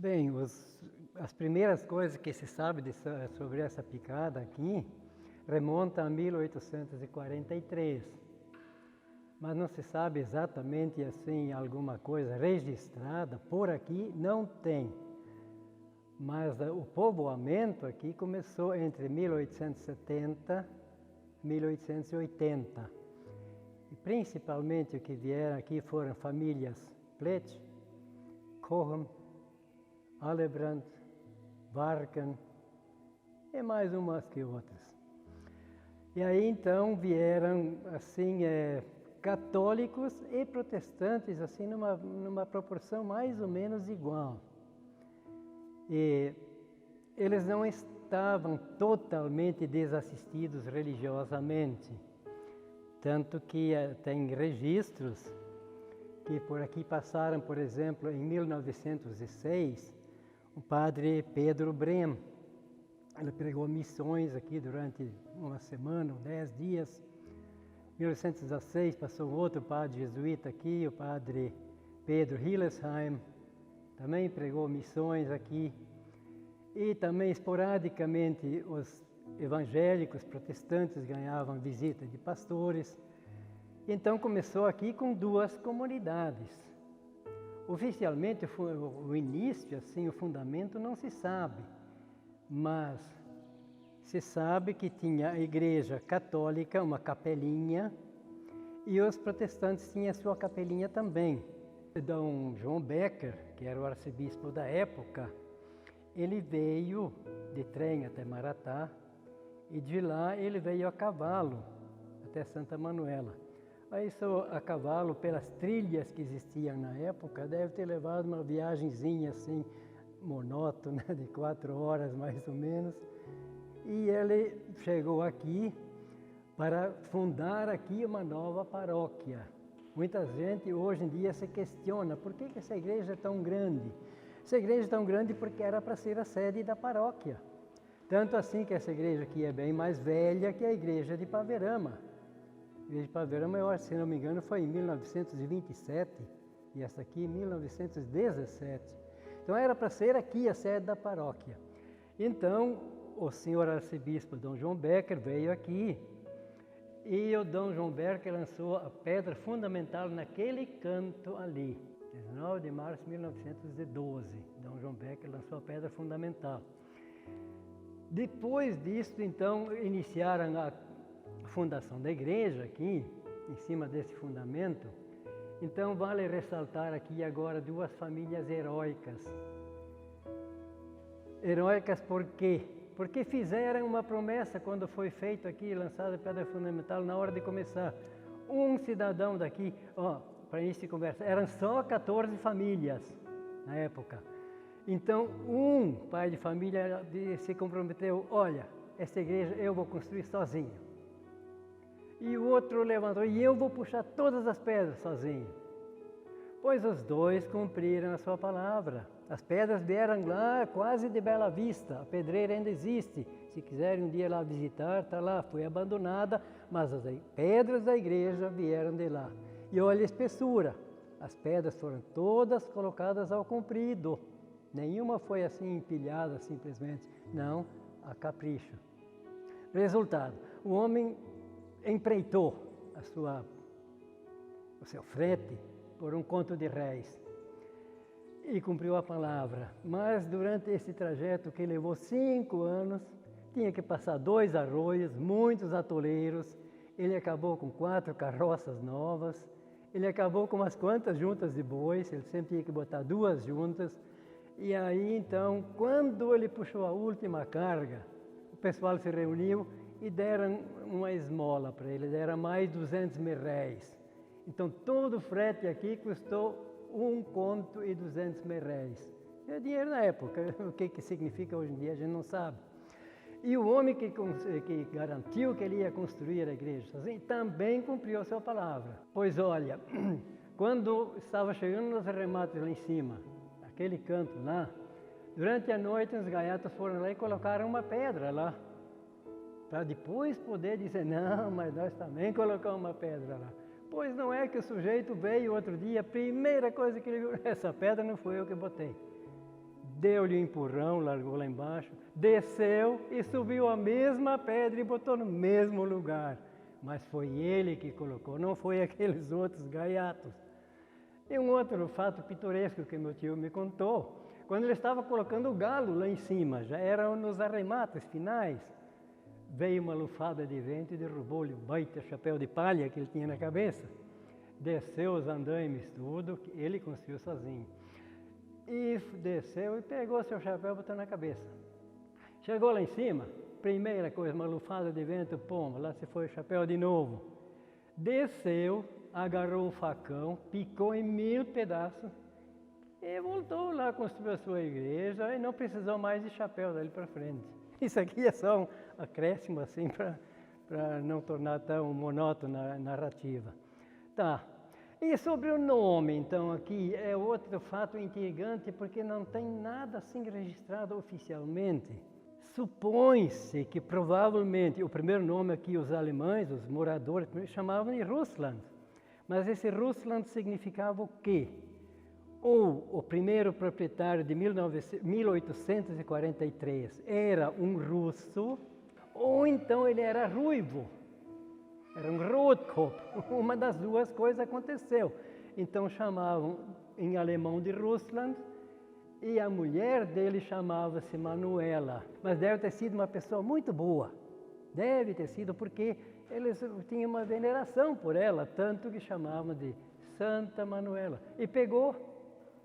Bem, as primeiras coisas que se sabe sobre essa picada aqui remontam a 1843, mas não se sabe exatamente assim alguma coisa registrada por aqui, não tem. Mas o povoamento aqui começou entre 1870 e 1880. E principalmente o que vieram aqui foram famílias Pletsch, Cohen, Allebrand, Varken e mais umas que outras. E aí então vieram assim católicos e protestantes assim numa proporção mais ou menos igual. E eles não estavam totalmente desassistidos religiosamente, tanto que tem registros que por aqui passaram, por exemplo, em 1906, o padre Pedro Brem. Ele pregou missões aqui durante uma semana, 10 dias. Em 1916 passou outro padre jesuíta aqui, o padre Pedro Hillesheim, também pregou missões aqui. E também esporadicamente os evangélicos protestantes ganhavam visita de pastores. Então começou aqui com 2 comunidades. Oficialmente o início, assim, o fundamento não se sabe, mas se sabe que tinha a igreja católica, uma capelinha, e os protestantes tinham a sua capelinha também. Dom João Becker, que era o arcebispo da época, ele veio de trem até Maratá, e de lá ele veio a cavalo até Santa Manuela. Aí só a cavalo, pelas trilhas que existiam na época, deve ter levado uma viagenzinha assim, monótona, de 4 horas mais ou menos. E ele chegou aqui para fundar aqui uma nova paróquia. Muita gente hoje em dia se questiona por que essa igreja é tão grande. Essa igreja é tão grande porque era para ser a sede da paróquia. Tanto assim que essa igreja aqui é bem mais velha que a igreja de Paverama. A igreja de Paverama, eu acho, se não me engano, foi em 1927 e essa aqui em 1917. Então era para ser aqui a sede da paróquia. Então o senhor arcebispo Dom João Becker veio aqui e o Dom João Becker lançou a pedra fundamental naquele canto ali. 19 de março de 1912, Dom João Becker lançou a pedra fundamental. Depois disso, então, iniciaram a fundação da igreja aqui, em cima desse fundamento. Então vale ressaltar aqui agora 2 famílias heróicas. Heróicas por quê? Porque fizeram uma promessa quando foi feito aqui, lançada a pedra fundamental, na hora de começar. Um cidadão daqui, para início de conversa, eram só 14 famílias na época. Então um pai de família se comprometeu, olha, essa igreja eu vou construir sozinho. E o outro levantou, e eu vou puxar todas as pedras sozinho. Pois os 2 cumpriram a sua palavra. As pedras vieram lá quase de Bela Vista, a pedreira ainda existe. Se quiserem um dia lá visitar, está lá, foi abandonada, mas as pedras da igreja vieram de lá. E olha a espessura, as pedras foram todas colocadas ao comprido. Nenhuma foi assim empilhada simplesmente, não, a capricho. Resultado, o homem empreitou o seu frete por um conto de réis e cumpriu a palavra. Mas durante esse trajeto que levou 5 anos, tinha que passar 2 arroios, muitos atoleiros, ele acabou com 4 carroças novas, ele acabou com umas quantas juntas de bois, ele sempre tinha que botar 2 juntas. E aí então, quando ele puxou a última carga, o pessoal se reuniu e deram uma esmola para ele, deram mais 200 merréis. Então todo o frete aqui custou 1 conto e 200 merréis. É dinheiro na época, o que significa hoje em dia a gente não sabe. E o homem que garantiu que ele ia construir a igreja sozinho, também cumpriu a sua palavra. Pois olha, quando estava chegando nos remates lá em cima, aquele canto lá, durante a noite os gaiatos foram lá e colocaram uma pedra lá, para depois poder dizer, não, mas nós também colocamos uma pedra lá. Pois não é que o sujeito veio outro dia, a primeira coisa que ele viu, essa pedra não foi eu que botei. deu-lhe um empurrão, largou lá embaixo, desceu e subiu a mesma pedra e botou no mesmo lugar. Mas foi ele que colocou, não foi aqueles outros gaiatos. E um outro fato pitoresco que meu tio me contou, quando ele estava colocando o galo lá em cima, já eram nos arremates finais, veio uma lufada de vento e derrubou-lhe o baita chapéu de palha que ele tinha na cabeça. Desceu os andaimes tudo, ele construiu sozinho. E desceu e pegou seu chapéu e botou na cabeça. Chegou lá em cima, primeira coisa, uma lufada de vento, pomba, lá se foi o chapéu de novo. Desceu, agarrou um facão, picou em 1000 pedaços e voltou lá, construiu a sua igreja e não precisou mais de chapéu dali para frente. Isso aqui é só um acréscimo assim para não tornar tão monótona a narrativa. Tá. E sobre o nome, então, aqui é outro fato intrigante, porque não tem nada assim registrado oficialmente. Supõe-se que provavelmente o primeiro nome aqui, os alemães, os moradores, chamavam de Russland. Mas esse Russland significava o quê? Ou o primeiro proprietário de 1843 era um russo, ou então ele era ruivo. Era um Rotkopf, uma das duas coisas aconteceu. Então chamavam em alemão de Russland e a mulher dele chamava-se Manuela. Mas deve ter sido uma pessoa muito boa. Deve ter sido porque eles tinham uma veneração por ela, tanto que chamavam de Santa Manuela. E pegou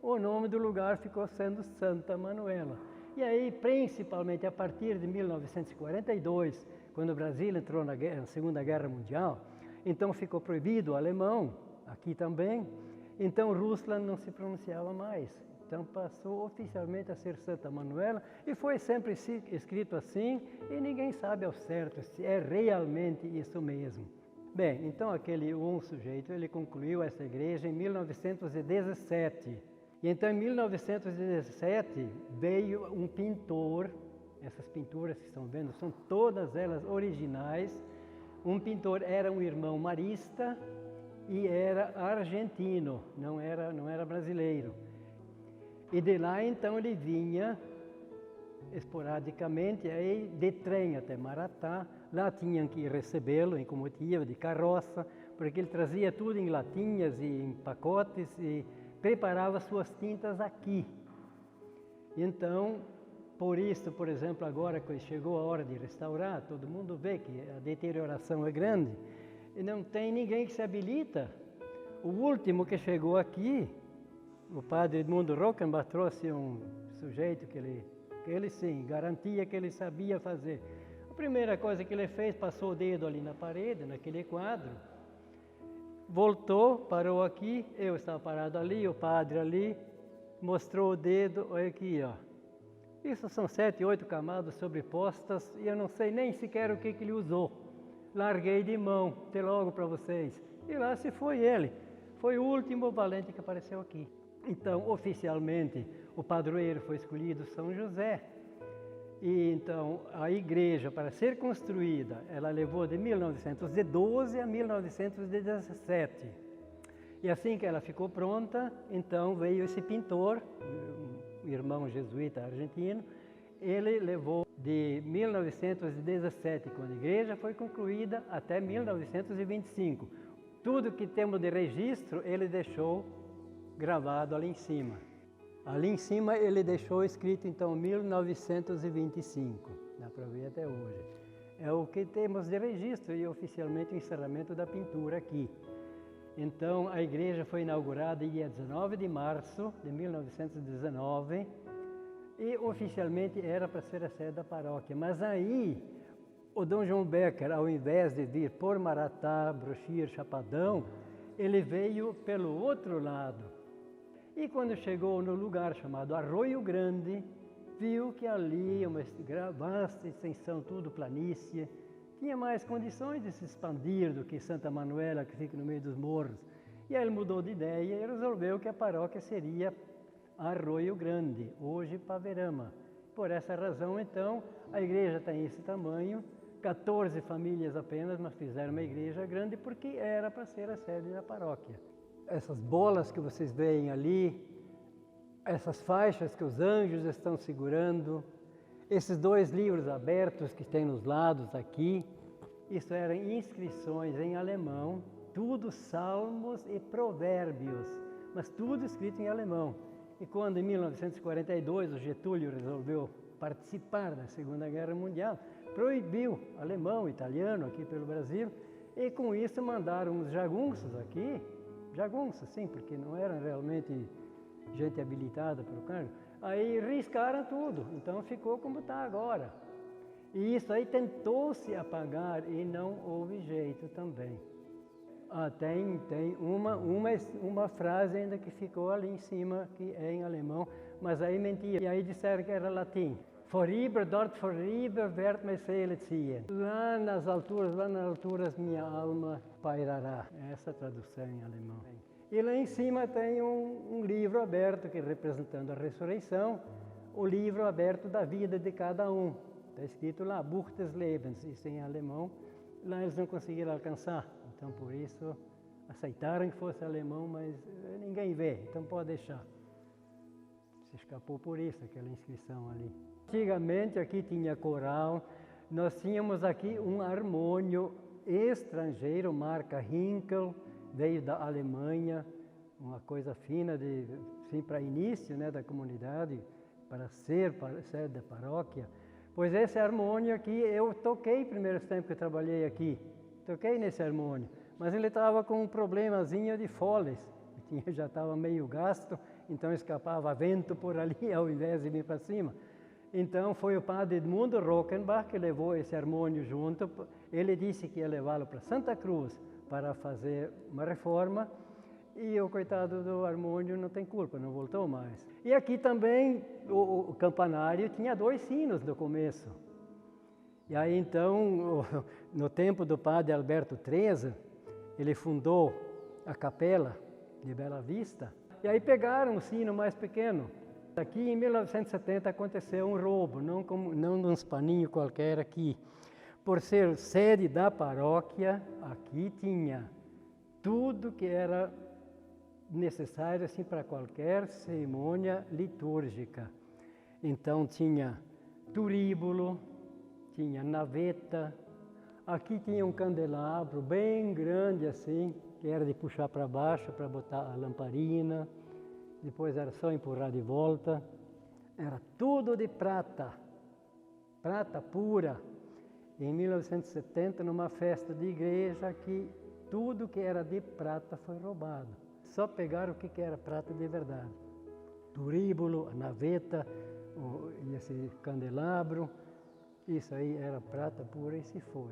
o nome do lugar, ficou sendo Santa Manuela. E aí, principalmente a partir de 1942, quando o Brasil entrou na Segunda Guerra Mundial, então ficou proibido o alemão, aqui também, então Russland não se pronunciava mais. Então passou oficialmente a ser Santa Manuela e foi sempre escrito assim e ninguém sabe ao certo se é realmente isso mesmo. Bem, então aquele sujeito, ele concluiu essa igreja em 1917. E então em 1917 veio um pintor. Essas pinturas que estão vendo são todas elas originais. Um pintor era um irmão marista e era argentino, não era brasileiro. E de lá então ele vinha esporadicamente aí de trem até Maratá. Lá tinham que recebê-lo em comitiva de carroça, porque ele trazia tudo em latinhas e em pacotes e preparava suas tintas aqui. Então, por isso, por exemplo, agora que chegou a hora de restaurar, todo mundo vê que a deterioração é grande e não tem ninguém que se habilita. O último que chegou aqui, o padre Edmundo Rockenbach, trouxe um sujeito que ele sim, garantia que ele sabia fazer. A primeira coisa que ele fez, passou o dedo ali na parede, naquele quadro, voltou, parou aqui, eu estava parado ali, o padre ali, mostrou o dedo, olha aqui, ó. Isso são 7, 8 camadas sobrepostas e eu não sei nem sequer o que ele usou. Larguei de mão, até logo para vocês. E lá se foi ele. Foi o último valente que apareceu aqui. Então, oficialmente, o padroeiro foi escolhido São José. E então, a igreja, para ser construída, ela levou de 1912 a 1917. E assim que ela ficou pronta, então veio esse pintor, um irmão jesuíta argentino, ele levou de 1917, quando a igreja foi concluída, até 1925. Tudo que temos de registro, ele deixou gravado ali em cima. Ali em cima ele deixou escrito então 1925, dá para ver até hoje. É o que temos de registro e oficialmente o encerramento da pintura aqui. Então a igreja foi inaugurada dia 19 de março de 1919 e oficialmente era para ser a sede da paróquia. Mas aí o Dom João Becker, ao invés de vir por Maratá, Broxir, Chapadão, ele veio pelo outro lado. E quando chegou no lugar chamado Arroio Grande, viu que ali uma vasta extensão, tudo planície, tinha mais condições de se expandir do que Santa Manuela, que fica no meio dos morros. E aí ele mudou de ideia e resolveu que a paróquia seria Arroio Grande, hoje Paverama. Por essa razão, então, a igreja tem esse tamanho, 14 famílias apenas, mas fizeram uma igreja grande porque era para ser a sede da paróquia. Essas bolas que vocês veem ali, essas faixas que os anjos estão segurando, esses dois livros abertos que tem nos lados aqui, isso eram inscrições em alemão, tudo salmos e provérbios, mas tudo escrito em alemão. E quando em 1942 o Getúlio resolveu participar da Segunda Guerra Mundial, proibiu alemão, italiano aqui pelo Brasil, e com isso mandaram os jagunços aqui, jagunços sim, porque não eram realmente gente habilitada para o cargo, aí riscaram tudo, então ficou como está agora. E isso aí tentou-se apagar e não houve jeito também. Tem uma frase ainda que ficou ali em cima, que é em alemão, mas aí mentira. E aí disseram que era latim. Vorüber, dort vorüber, wird meine Seele ziehen. Lá nas alturas minha alma pairará. Essa é a tradução em alemão. E lá em cima tem um livro aberto, que representando a ressurreição, o livro aberto da vida de cada um. Está escrito lá, Buch des Lebens, isso em alemão. Lá eles não conseguiram alcançar, então por isso aceitaram que fosse alemão, mas ninguém vê, então pode deixar. Se escapou por isso, aquela inscrição ali. Antigamente aqui tinha coral, nós tínhamos aqui um harmônio estrangeiro, marca Hinkel, veio da Alemanha, uma coisa fina, assim, para início, né, da comunidade, para ser da paróquia. Pois esse harmônio aqui, eu toquei primeiros tempos que eu trabalhei aqui, toquei nesse harmônio, mas ele estava com um problemazinho de foles, já estava meio gasto, então escapava vento por ali ao invés de vir para cima. Então foi o padre Edmundo Rockenbach que levou esse harmônio junto, ele disse que ia levá-lo para Santa Cruz para fazer uma reforma, e o coitado do harmônio não tem culpa, não voltou mais. E aqui também o campanário tinha 2 sinos no começo. E aí então, no tempo do padre Alberto XIII, ele fundou a capela de Bela Vista, e aí pegaram um sino mais pequeno. Aqui em 1970 aconteceu um roubo, não num paninho qualquer aqui. Por ser sede da paróquia, aqui tinha tudo que era necessário assim, para qualquer cerimônia litúrgica. Então tinha turíbulo, tinha naveta, aqui tinha um candelabro bem grande assim, que era de puxar para baixo para botar a lamparina, depois era só empurrar de volta. Era tudo de prata, prata pura. Em 1970, numa festa de igreja, que tudo que era de prata foi roubado. Só pegaram o que era prata de verdade. Turíbulo, a naveta, esse candelabro, isso aí era prata pura e se foi.